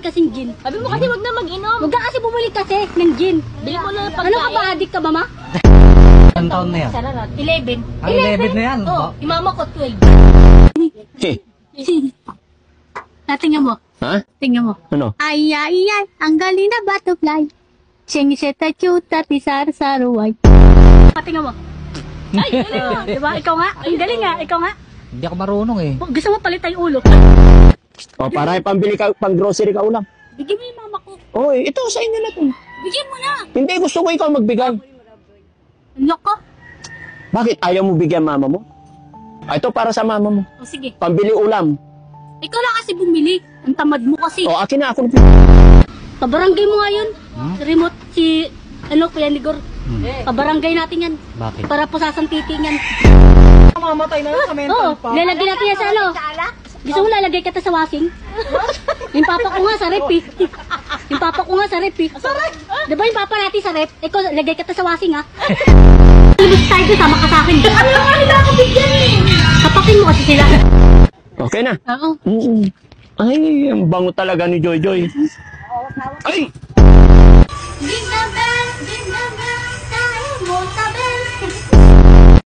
kasing gin. Sabi mo kasi wag na mag-inom. Huwag ka kasi bumili kasi ng gin. Bili mo na ng Ano ka ba, pagkain. adik ka ba, ma? Anong taon na yan? Sararat. 11. Ah, 11 na yan. Oh, imama ko 12. Tingnan mo. Ha? Tingnan mo. Ano? Ay, ay, ay, ang galing na butterfly. Singiseta chuta, tisar saruay. Tingnan mo. Ay, diba? Ikaw nga. Ang galing nga. Ikaw nga. Hindi ako marunong eh. Gusto mo palitan yung ulo. O, para pambili ka, pang grocery ka ulam. Bigyan mo yung mama ko. Oy, ito sa inyo na to. Bigyan mo na. Hindi, gusto ko ikaw magbigay. Ano ka? Bakit ayaw mo bigyan mama mo? Ah, ito para sa mama mo. O sige. Pambili ulam. Ikaw lang kasi bumili. Ang tamad mo kasi. O, akin na ako. Pabarangay mo nga yun. Remote si, Kuya Ligor. Pabarangay natin yan. Bakit? Para po sasantitingan. Mamatay na lang sa Oo, lalagay natin yan sa ano. Gusto mo lalagay kita sa washing? Yung papa ko nga sa rep eh. Yung papa ko nga sa rep eh. Diba yung papa natin sa rep? Ikaw, lagay kita sa washing ha. Lumos tayo doon, sama ka sa akin. Ano yung kanila ako bigyan eh? Kapakin mo kasi sila. Okay na. Oo. Ay, ang bango talaga ni Joy Joy. Ay! Jingle bell, tayo mo sa bell.